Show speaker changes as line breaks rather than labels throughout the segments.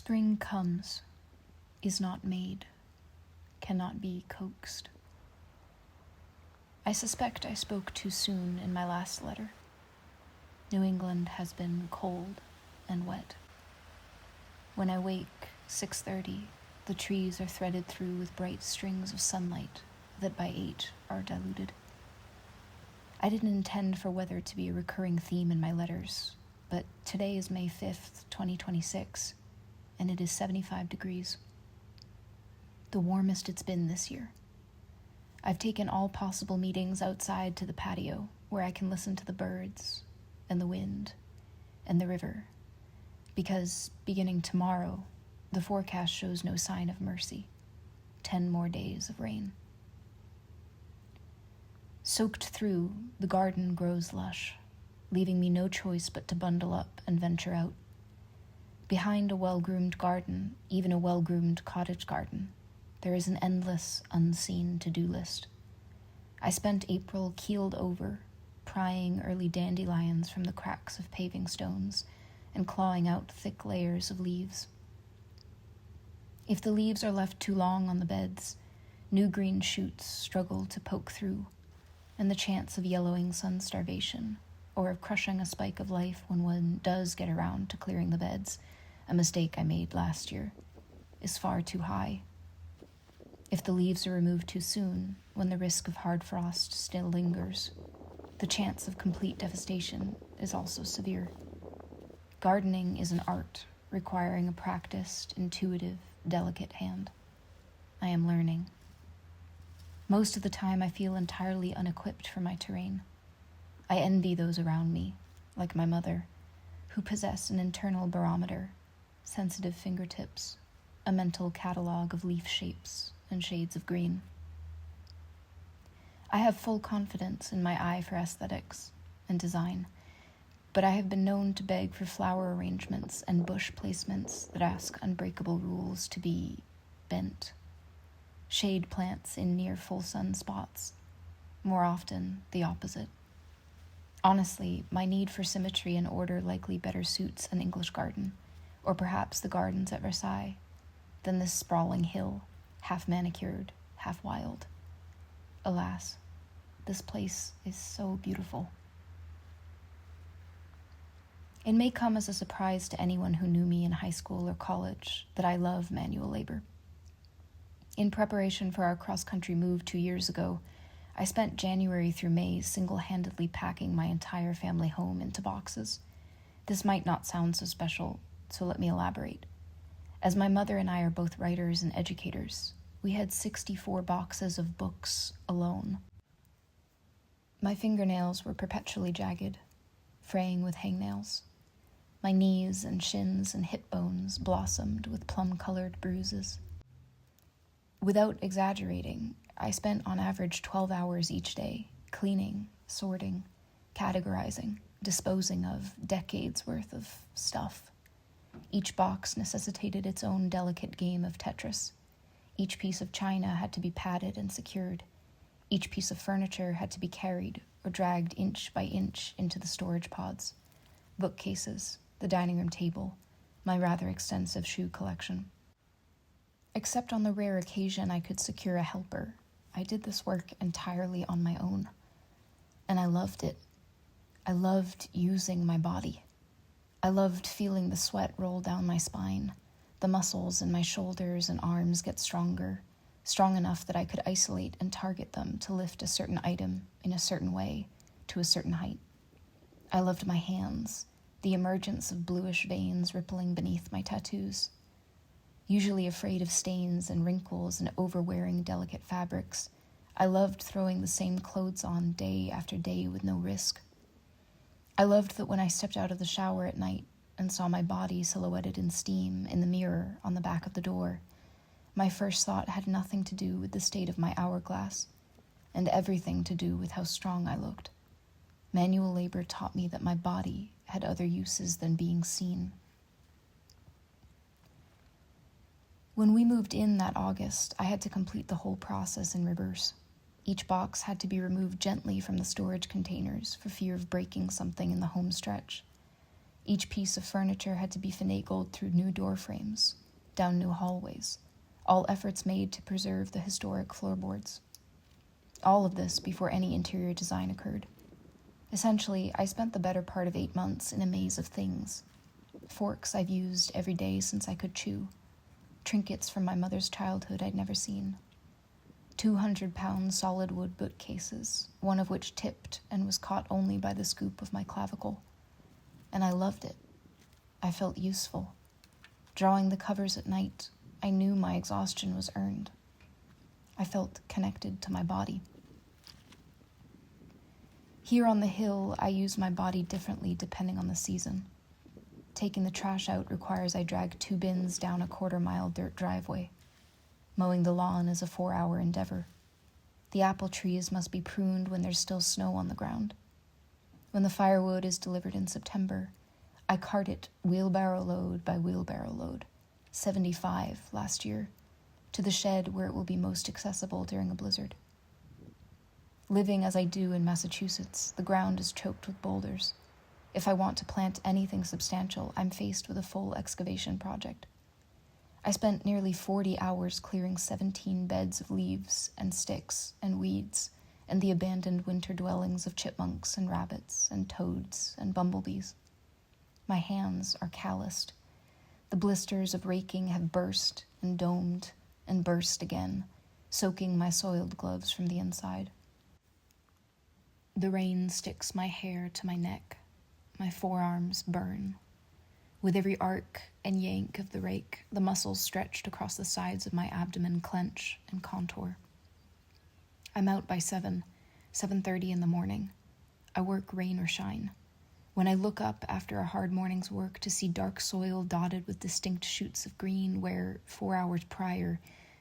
Spring comes, is not made, cannot be coaxed. I suspect I spoke too soon in my last letter. New England has been cold and wet. When I wake, 6:30, the trees are threaded through with bright strings of sunlight that by 8 are diluted. I didn't intend for weather to be a recurring theme in my letters, but today is May 5th, 2026, and it is 75 degrees. The warmest it's been this year. I've taken all possible meetings outside to the patio where I can listen to the birds and the wind and the river, because beginning tomorrow, the forecast shows no sign of mercy. 10 more days of rain. Soaked through, the garden grows lush, leaving me no choice but to bundle up and venture out. Behind a well-groomed garden, even a well-groomed cottage garden, there is an endless, unseen to-do list. I spent April keeled over, prying early dandelions from the cracks of paving stones and clawing out thick layers of leaves. If the leaves are left too long on the beds, new green shoots struggle to poke through, and the chance of yellowing sun starvation, or of crushing a spike of life when one does get around to clearing the beds, a mistake I made last year, is far too high. If the leaves are removed too soon, when the risk of hard frost still lingers, the chance of complete devastation is also severe. Gardening is an art requiring a practiced, intuitive, delicate hand. I am learning. Most of the time I feel entirely unequipped for my terrain. I envy those around me, like my mother, who possess an internal barometer, sensitive fingertips, a mental catalog of leaf shapes and shades of green. I have full confidence in my eye for aesthetics and design, but I have been known to beg for flower arrangements and bush placements that ask unbreakable rules to be bent. Shade plants in near full sun spots, more often the opposite. Honestly, my need for symmetry and order likely better suits an English garden, or perhaps the gardens at Versailles, than this sprawling hill, half manicured, half wild. Alas, this place is so beautiful. It may come as a surprise to anyone who knew me in high school or college that I love manual labor. In preparation for our cross-country move 2 years ago, I spent January through May single-handedly packing my entire family home into boxes. This might not sound so special, so let me elaborate. As my mother and I are both writers and educators, we had 64 boxes of books alone. My fingernails were perpetually jagged, fraying with hangnails. My knees and shins and hip bones blossomed with plum-colored bruises. Without exaggerating, I spent on average 12 hours each day, cleaning, sorting, categorizing, disposing of decades worth of stuff. Each box necessitated its own delicate game of Tetris. Each piece of china had to be padded and secured. Each piece of furniture had to be carried or dragged inch by inch into the storage pods. Bookcases, the dining room table, my rather extensive shoe collection. Except on the rare occasion I could secure a helper, I did this work entirely on my own. And I loved it. I loved using my body. I loved feeling the sweat roll down my spine, the muscles in my shoulders and arms get stronger, strong enough that I could isolate and target them to lift a certain item in a certain way to a certain height. I loved my hands, the emergence of bluish veins rippling beneath my tattoos. Usually afraid of stains and wrinkles and overwearing delicate fabrics, I loved throwing the same clothes on day after day with no risk. I loved that when I stepped out of the shower at night and saw my body silhouetted in steam in the mirror on the back of the door, my first thought had nothing to do with the state of my hourglass, and everything to do with how strong I looked. Manual labor taught me that my body had other uses than being seen. When we moved in that August, I had to complete the whole process in reverse. Each box had to be removed gently from the storage containers for fear of breaking something in the home stretch. Each piece of furniture had to be finagled through new door frames, down new hallways, all efforts made to preserve the historic floorboards. All of this before any interior design occurred. Essentially, I spent the better part of 8 months in a maze of things. Forks I've used every day since I could chew. Trinkets from my mother's childhood I'd never seen. 200-pound solid wood bookcases, one of which tipped and was caught only by the scoop of my clavicle. And I loved it. I felt useful. Drawing the covers at night, I knew my exhaustion was earned. I felt connected to my body. Here on the hill, I use my body differently depending on the season. Taking the trash out requires I drag 2 bins down a 1/4-mile dirt driveway. Mowing the lawn is a 4-hour endeavor. The apple trees must be pruned when there's still snow on the ground. When the firewood is delivered in September, I cart it wheelbarrow load by wheelbarrow load, 75 last year, to the shed where it will be most accessible during a blizzard. Living as I do in Massachusetts, the ground is choked with boulders. If I want to plant anything substantial, I'm faced with a full excavation project. I spent nearly 40 hours clearing 17 beds of leaves and sticks and weeds and the abandoned winter dwellings of chipmunks and rabbits and toads and bumblebees. My hands are calloused. The blisters of raking have burst and domed and burst again, soaking my soiled gloves from the inside. The rain sticks my hair to my neck. My forearms burn. With every arc and yank of the rake, the muscles stretched across the sides of my abdomen clench and contour. I'm out by 7:30 in the morning. I work rain or shine. When I look up after a hard morning's work to see dark soil dotted with distinct shoots of green where, 4 hours prior,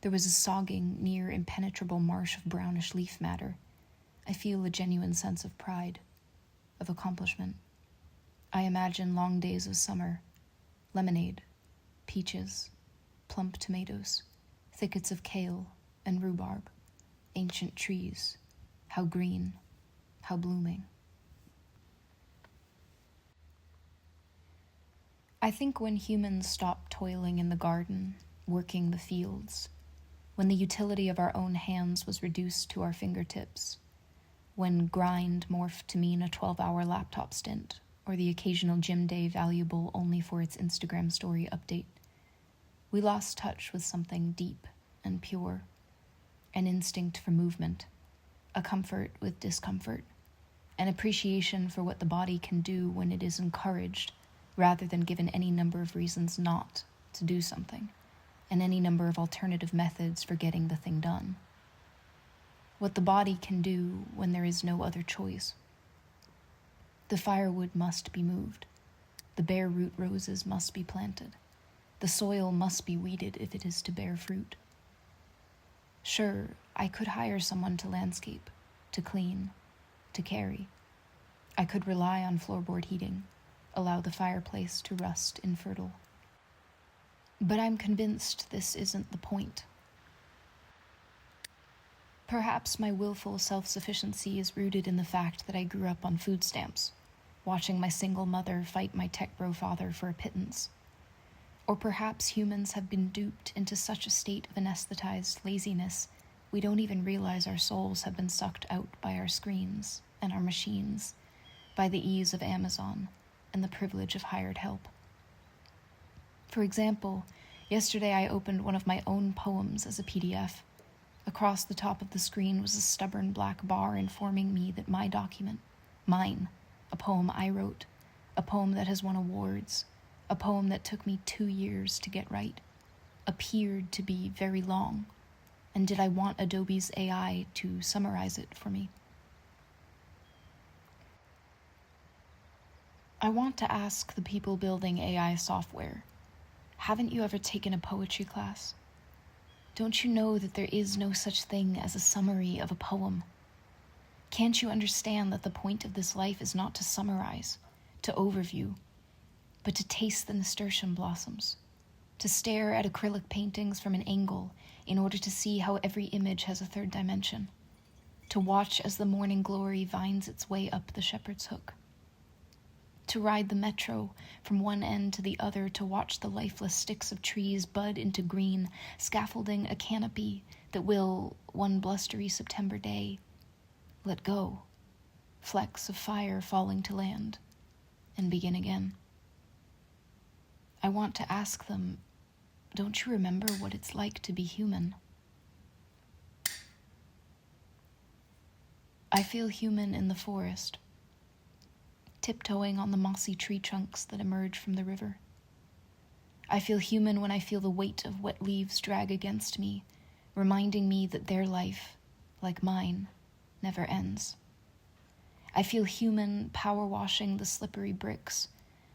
there was a sogging, near impenetrable marsh of brownish leaf matter, I feel a genuine sense of pride, of accomplishment. I imagine long days of summer, lemonade, peaches, plump tomatoes, thickets of kale and rhubarb, ancient trees, how green, how blooming. I think when humans stopped toiling in the garden, working the fields, when the utility of our own hands was reduced to our fingertips, when grind morphed to mean a 12-hour laptop stint, or the occasional gym day valuable only for its Instagram story update, we lost touch with something deep and pure, an instinct for movement, a comfort with discomfort, an appreciation for what the body can do when it is encouraged rather than given any number of reasons not to do something, and any number of alternative methods for getting the thing done. What the body can do when there is no other choice. The firewood must be moved. The bare root roses must be planted. The soil must be weeded if it is to bear fruit. Sure, I could hire someone to landscape, to clean, to carry. I could rely on floorboard heating, allow the fireplace to rust infertile. But I'm convinced this isn't the point. Perhaps my willful self-sufficiency is rooted in the fact that I grew up on food stamps, watching my single mother fight my tech bro father for a pittance. Or perhaps humans have been duped into such a state of anesthetized laziness we don't even realize our souls have been sucked out by our screens and our machines, by the ease of Amazon and the privilege of hired help. For example, yesterday I opened one of my own poems as a PDF. Across the top of the screen was a stubborn black bar informing me that my document, mine, a poem I wrote, a poem that has won awards, a poem that took me 2 years to get right, appeared to be very long. And did I want Adobe's AI to summarize it for me? I want to ask the people building AI software, haven't you ever taken a poetry class? Don't you know that there is no such thing as a summary of a poem? Can't you understand that the point of this life is not to summarize, to overview, but to taste the nasturtium blossoms, to stare at acrylic paintings from an angle in order to see how every image has a third dimension, to watch as the morning glory vinds its way up the shepherd's hook, to ride the metro from one end to the other, to watch the lifeless sticks of trees bud into green, scaffolding a canopy that will, one blustery September day, let go, flecks of fire falling to land, and begin again. I want to ask them, don't you remember what it's like to be human? I feel human in the forest, tiptoeing on the mossy tree trunks that emerge from the river. I feel human when I feel the weight of wet leaves drag against me, reminding me that their life, like mine, never ends. I feel human power washing the slippery bricks,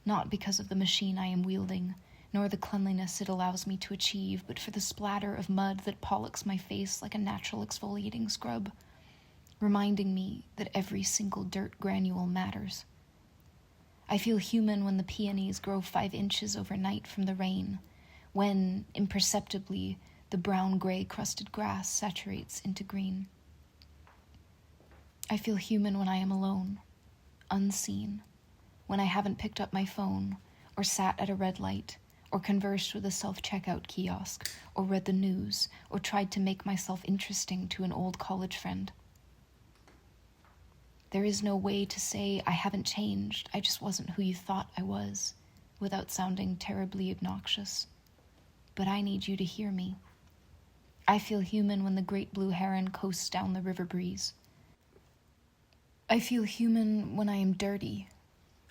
not because of the machine I am wielding, nor the cleanliness it allows me to achieve, but for the splatter of mud that pollux my face like a natural exfoliating scrub, reminding me that every single dirt granule matters. I feel human when the peonies grow 5 inches overnight from the rain, when, imperceptibly, the brown-gray crusted grass saturates into green. I feel human when I am alone, unseen, when I haven't picked up my phone, or sat at a red light, or conversed with a self-checkout kiosk, or read the news, or tried to make myself interesting to an old college friend. There is no way to say I haven't changed, I just wasn't who you thought I was, without sounding terribly obnoxious. But I need you to hear me. I feel human when the great blue heron coasts down the river breeze. I feel human when I am dirty.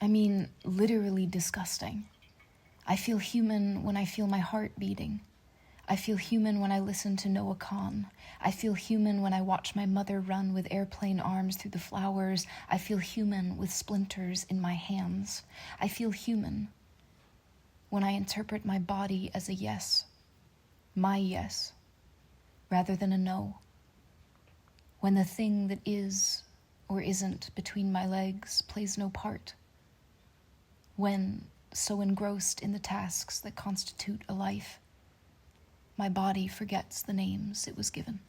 I mean, literally disgusting. I feel human when I feel my heart beating. I feel human when I listen to Noah Kahn. I feel human when I watch my mother run with airplane arms through the flowers. I feel human with splinters in my hands. I feel human when I interpret my body as a yes, my yes, rather than a no. When the thing that is or isn't between my legs plays no part. When, so engrossed in the tasks that constitute a life, my body forgets the names it was given.